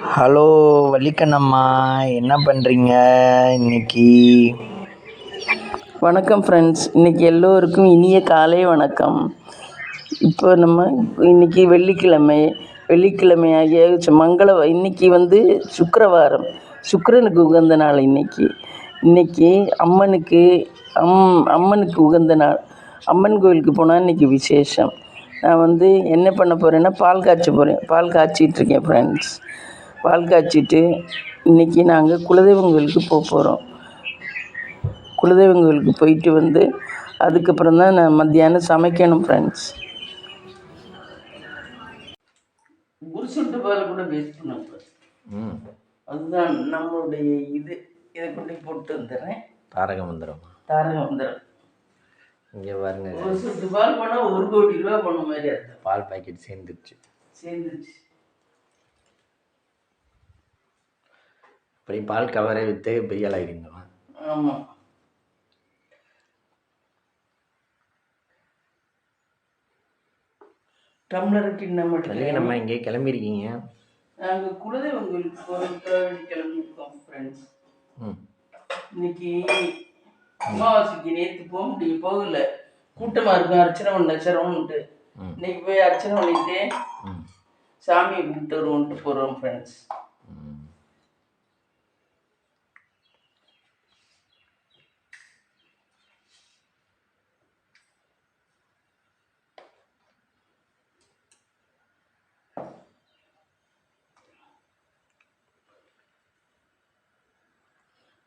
Hello வள்ளிக்கண்ணம்மா, என்ன பண்ணுறீங்க இன்னைக்கு? வணக்கம் ஃப்ரெண்ட்ஸ். இன்றைக்கி எல்லோருக்கும் இனிய காலை வணக்கம். இப்போ நம்ம இன்றைக்கி வெள்ளிக்கிழமை ஆகிய இன்றைக்கி சுக்கிரவாரம், சுக்கிரனுக்கு உகந்த நாள். இன்றைக்கி அம்மனுக்கு உகந்த நாள். அம்மன் கோயிலுக்கு போனால் இன்றைக்கி விசேஷம். நான் என்ன பண்ண போகிறேன்னா பால் காய்ச்சிட்ருக்கேன் ஃப்ரெண்ட்ஸ். பால் காய்ச்சிட்டு இன்றைக்கி நாங்கள் குலதெய்வம் கோயிலுக்கு போக போகிறோம். குலதெய்வம் கோயிலுக்கு போயிட்டு அதுக்கப்புறம் தான் நான் மத்தியானம் சமைக்கணும் ஃப்ரெண்ட்ஸ். ஒரு சொட்டு பால் கூட வேஸ்ட் பண்ண, அதுதான் நம்மளுடைய இதை கொண்டு போட்டு வந்துடுறேன். தாரக மந்திரம் இங்கே பாருங்க. ஒரு சொட்டு பால் போனால் 1 கோடி ரூபா பண்ண மாதிரி அர்த்தம். பால் பாக்கெட் சேர்ந்துருச்சு. இப்படி பால் கவரை விற்று பெரிய ஆள் ஆகிடுங்களா? ஆமாம். டம்ளருக்கு நம்ம இங்கே கிளம்பியிருக்கீங்க. நாங்கள் குலதெய்வம் கோயிலுக்கு போகிறதுக்காக கிளம்பியிருக்கோம் ஃப்ரெண்ட்ஸ். இன்னைக்கு அமாவாசைக்கு நேற்று போகல, கூட்டமாக இருக்கும். அர்ச்சனை பண்ண சிரமம்ட்டு இன்னைக்கு போய் அர்ச்சனை பண்ணிட்டு சாமியை கும்பிட்டு வருவோன்ட்டு போகிறோம் ஃப்ரெண்ட்ஸ்.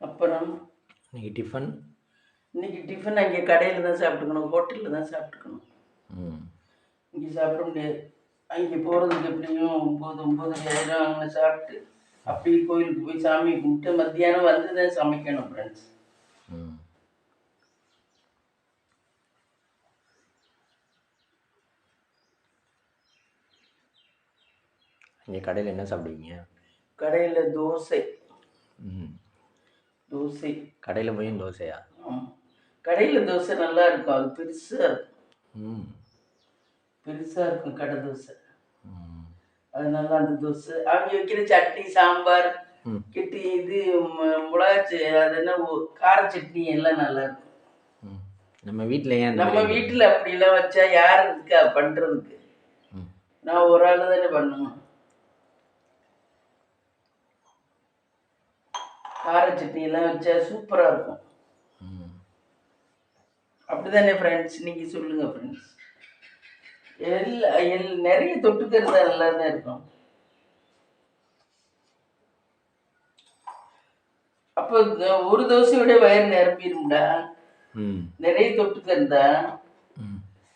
அப்புறம் இன்னைக்கு டிஃபன் அங்கே கடையில் தான் சாப்பிட்டுக்கணும், ஹோட்டலில் தான் சாப்பிட்டுக்கணும். இங்கே சாப்பிட முடியாது. அங்கே போகிறதுக்கு எப்படியும் 9,000 அங்கே சாப்பிட்டு அப்படியே கோயிலுக்கு போய் சாமி கும்பிட்டு மத்தியானம் வந்து தான் சமைக்கணும் ஃப்ரெண்ட்ஸ். இங்கே கடையில் என்ன சாப்பிடுவீங்க? கடையில் தோசை. கடையில் போய் தோசையா? ஆமாம், கடையில் தோசை நல்லா இருக்கும். அது பெருசாக இருக்கும் கடை தோசை. அதனால அந்த தோசை அவங்க வைக்கிற சட்னி, சாம்பார், கிட்டி, மிளகாச்சி, அது என்ன கார சட்னி எல்லாம் நல்லா இருக்கும். நம்ம வீட்டில் அப்படிலாம் வச்சா யார் இருக்கா பண்ணுறதுக்கு? நான் ஒரு ஆள் தானே பண்ணுவேன். கார சட்னி எல்லாம் வச்சா சூப்பராக இருக்கும். அப்படிதானே ஃப்ரெண்ட்ஸ்? நீங்கள் சொல்லுங்கள் ஃப்ரெண்ட்ஸ். நிறைய தொட்டுக்கிறது நல்லா தான் இருக்கும். அப்போ ஒரு தோசையோட வயிறு நிரம்பிடும்டா. நிறைய தொட்டுக்கிறதா,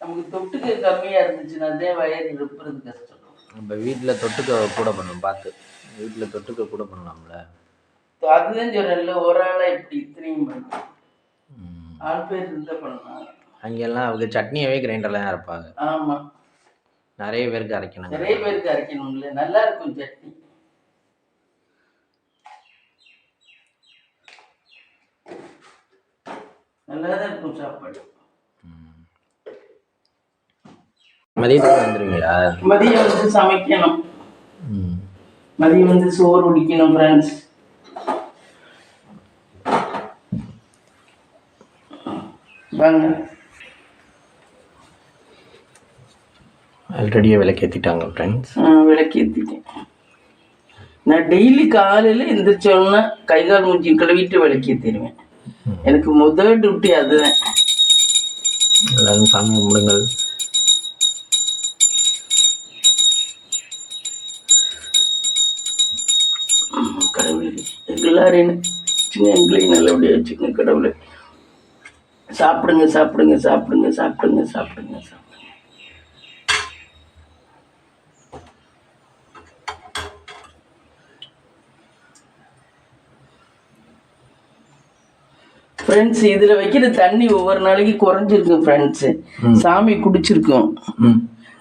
நமக்கு தொட்டுக்க கம்மியாக இருந்துச்சுன்னா தான் வயிறு நிரப்புறது கஷ்டம். நம்ம வீட்டில் தொட்டுக்க கூட பண்ணணும், பார்த்து வீட்டில் தொட்டுக்க கூட பண்ணலாம்ல. அதுதான் சொல்றேன்ல, ஒரு ஆளா இப்படி இத்தனையும் பண்ணலாம். 6 பேர் இருந்தால் பண்ணலாம். அங்கெல்லாம் அவங்க சட்னியாவே கிரைண்டர்லாம் அரைப்பாங்க. ஆமாம், நிறைய பேருக்கு அரைக்கணும்ல. நல்லா இருக்கும் சட்னி. நல்லா தான் இருக்கும் சாப்பாடு. மதியத்துக்கு வந்துடுவீங்களா? மதியம் சமைக்கணும். மதியம் சோறு குடிக்கணும் ஃப்ரெண்ட்ஸ். வாங்க. ஆல்ரெடியாக விளக்கேற்றிட்டாங்க ஃப்ரெண்ட்ஸ். விளக்கேற்றிட்டேன். நான் டெய்லி காலையில் எந்திரிச்சோன்னா கை கால் மூஞ்சி கழுவிட்டு விளக்கேற்றிடுவேன். எனக்கு முதல் டியூட்டி அதுதான். எல்லாரும் சாமி கும்பிடுங்கள். கடவுளே, எல்லாரையும் எங்களையும் நல்லபடியாக வச்சுக்கோங்க கடவுளை. சாப்பிடுங்க சாப்பிடுங்க சாப்பிடுங்க சாப்பிடுங்க சாப்பிடுங்க சாப்பிடுங்க. ஃப்ரெண்ட்ஸ், இதில் வைக்கிற தண்ணி ஒவ்வொரு நாளைக்கு குறைஞ்சிருக்கும் ஃப்ரெண்ட்ஸு. சாமி குடிச்சிருக்கோம்.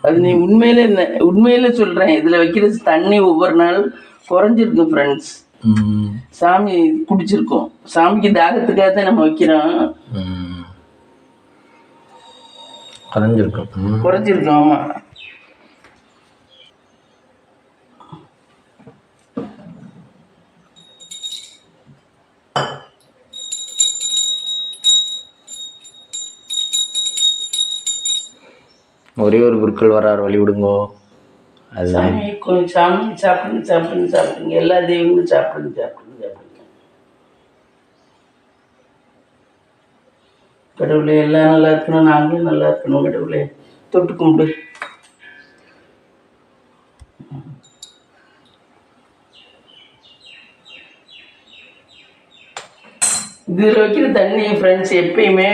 அது நீ உண்மையில சொல்கிறேன். இதில் வைக்கிற தண்ணி ஒவ்வொரு நாள் குறைஞ்சிருக்கும் ஃப்ரெண்ட்ஸ். சாமி குடிச்சிருக்கோம். சாமிக்கு தாகத்துக்காக தான் நம்ம வைக்கிறோம். குறைஞ்சிருக்கும். ஆமாம். ஒரே ஒரு குருக்கள் வராரு வழி விடுங்கோ. அதுதான் சாமி கொஞ்சம் சாமி சாப்பிடுங்க எல்லா தெய்வங்களும் சாப்பிடுங்க. கடவுளே எல்லாம் நல்லா இருக்கணும், நாங்களும் நல்லா இருக்கணும். கடவுளே தொட்டு கும்பிடு. இதில் வைக்கிற தண்ணி ஃப்ரெண்ட்ஸ் எப்பயுமே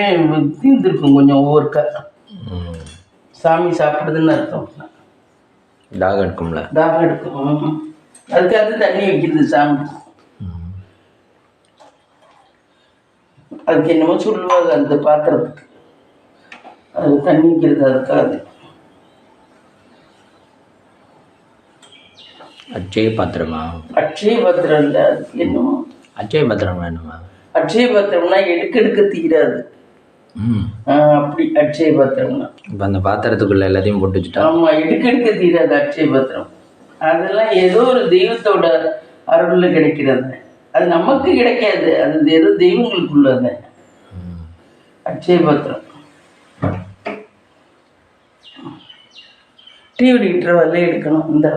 தீர்ந்துருக்கும் கொஞ்சம் ஒவ்வொருக்கா. சாமி சாப்பிடுதுன்னு அர்த்தம். தாக எடுக்கும்ல, தாக எடுக்கும். அதுக்காக தண்ணி வைக்கிறது சாமி. அதுக்கு என்னமோ சொல்லுவாங்க அந்த பாத்திரத்துக்கு, அது தண்ணி வைக்கிறது அதுக்காக. அட்சய பாத்திரமா? அட்சய பாத்திரம் இல்லை, அதுக்கு என்னமோ அட்சய பாத்திரம் வேணுமா? அட்சய பாத்திரம்னா எடுக்க தீராது. அப்படி அட்சய பாத்திரம்னா இப்போ அந்த பாத்திரத்துக்குள்ள எல்லாத்தையும் போட்டு வச்சுட்டா. ஆமாம், எடுக்க தீராது அட்சய பாத்திரம். அதெல்லாம் ஏதோ ஒரு தெய்வத்தோட அருளில் கிடைக்கிறது. அது நமக்கு கிடைக்காது, அது ஏதோ தெய்வங்களுக்குள்ளது அட்சய பாத்திரம். டீ குடிக்கிற வரல எடுக்கணும். இந்த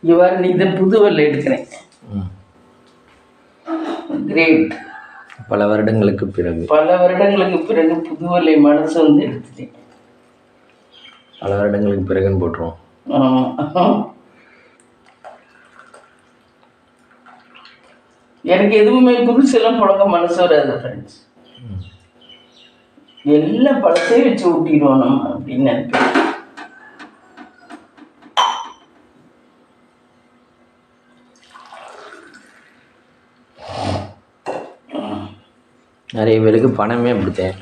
இவ்வாறு நீ தான் புது வரல எடுக்கிறேன். கிரேட். பல வருடங்களுக்கு பிறகு புது வரலை மனசு வந்து எடுத்துட்டேன். பல வருடங்களுக்கு பிறகுன்னு போட்டுருவோம். எனக்கு எதுவுமே புதுசெல்லாம் புழங்க மனசு வராது ஃப்ரெண்ட்ஸ். எல்லாம் பழத்தையே வச்சு ஊட்டிடுவோம் நம்ம அப்படின்னு நினைப்பேன். நிறைய பேருக்கு பணமே அப்படித்தேன்.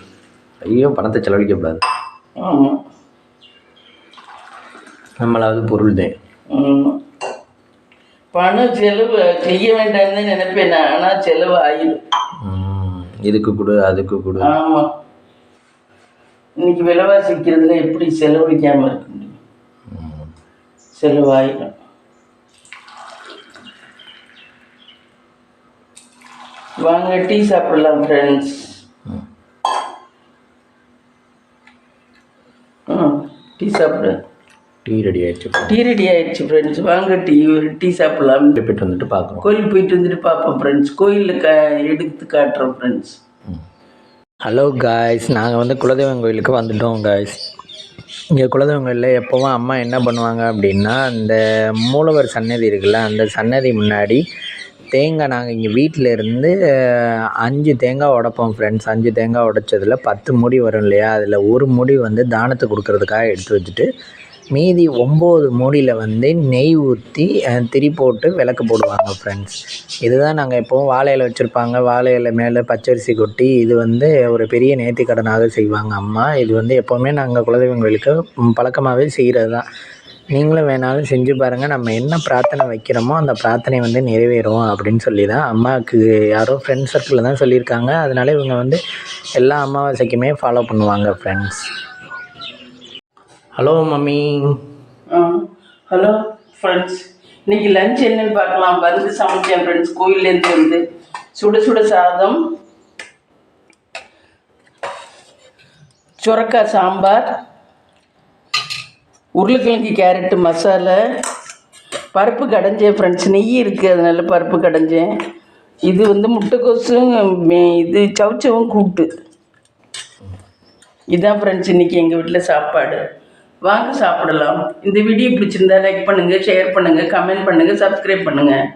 ஐயோ பணத்தை செலவழிக்கக்கூடாது, ஆமாம், நம்மளாவது பொருள் தான். பணம் செலவு செய்ய வேண்டாம்னு நினைப்பேன் நான், ஆனால் செலவு ஆயிடும். இதுக்கு கொடு அதுக்கு கொடு. ஆமாம், இன்னைக்கு விலைவாசி விற்கிறதுல எப்படி செலவழிக்காமல் இருக்க முடியும்? செலவாயிடும். வாங்க டீ சாப்பிடலாம் ஃப்ரெண்ட்ஸ். டீ சாப்பிடு. டீ ரெடி ஆயிடுச்சு ஃப்ரெண்ட்ஸ். வாங்க டீ சாப்பிடலாம். போயிட்டு வந்துட்டு பார்க்குறோம். கோயிலுக்கு போயிட்டு வந்துட்டு பார்ப்போம் ஃப்ரெண்ட்ஸ். கோயிலில் எடுத்து காட்டுறோம் ஃப்ரெண்ட்ஸ். ஹலோ காய்ஸ், நாங்கள் வந்து குலதெய்வம் கோயிலுக்கு வந்துட்டோம் காய்ஸ். இங்கே குலதெய்வம் கோயிலில் எப்போவும் அம்மா என்ன பண்ணுவாங்க அப்படின்னா, அந்த மூலவர் சன்னதி இருக்குல்ல, அந்த சன்னதி முன்னாடி தேங்காய், நாங்கள் இங்கே வீட்டில் இருந்து 5 தேங்காய் உடைப்போம் ஃப்ரெண்ட்ஸ். 5 தேங்காய் உடைச்சதில் 10 மூடி வரும் இல்லையா, அதில் ஒரு மூடி வந்து தானத்துக்கு கொடுக்கறதுக்காக எடுத்து வச்சுட்டு, மீதி 9 மூடியில் வந்து நெய் ஊற்றி திரி போட்டு விளக்கு போடுவாங்க ஃப்ரெண்ட்ஸ். இதுதான் நாங்கள் எப்போவும் வாழை இலை வச்சுருப்பாங்க, வாழை இலை மேலே பச்சரிசி கொட்டி, இது வந்து ஒரு பெரிய நேர்த்திக்கடனாக செய்வாங்க அம்மா. இது வந்து எப்போவுமே நாங்கள் குலதெய்வம் கோயிலுக்கு பழக்கமாகவே செய்கிறது தான். நீங்களும் வேணாலும் செஞ்சு பாருங்கள். நம்ம என்ன பிரார்த்தனை வைக்கிறோமோ அந்த பிரார்த்தனை வந்து நிறைவேறும் அப்படின்னு சொல்லி தான் அம்மாவுக்கு யாரோ ஃப்ரெண்ட்ஸ் சர்க்கிளில் தான் சொல்லியிருக்காங்க. அதனால இவங்க வந்து எல்லா அமாவாசைக்குமே ஃபாலோ பண்ணுவாங்க friends. Hello mummy. Hello friends. இன்றைக்கி லஞ்ச் என்னன்னு பார்க்கலாம். வந்து சமைச்சேன் ஃப்ரெண்ட்ஸ். கோயிலேருந்து வந்து சுட சாதம், சுரக்காய் சாம்பார், உருளைக்கிழங்கு கேரட்டு மசாலா, பருப்பு கடைஞ்சேன் ஃப்ரெண்ட்ஸ். நெய் இருக்குது அதனால பருப்பு கடைஞ்சேன். இது வந்து முட்டைக்கோசும் இது சவுச்சவும் கூட்டு. இதுதான் ஃப்ரெண்ட்ஸ் இன்றைக்கி எங்கள் வீட்டில் சாப்பாடு. வாங்க சாப்பிடலாம். இந்த வீடியோ பிடிச்சிருந்தா லைக் பண்ணுங்கள், ஷேர் பண்ணுங்கள், கமெண்ட் பண்ணுங்கள், சப்ஸ்கிரைப் பண்ணுங்கள்.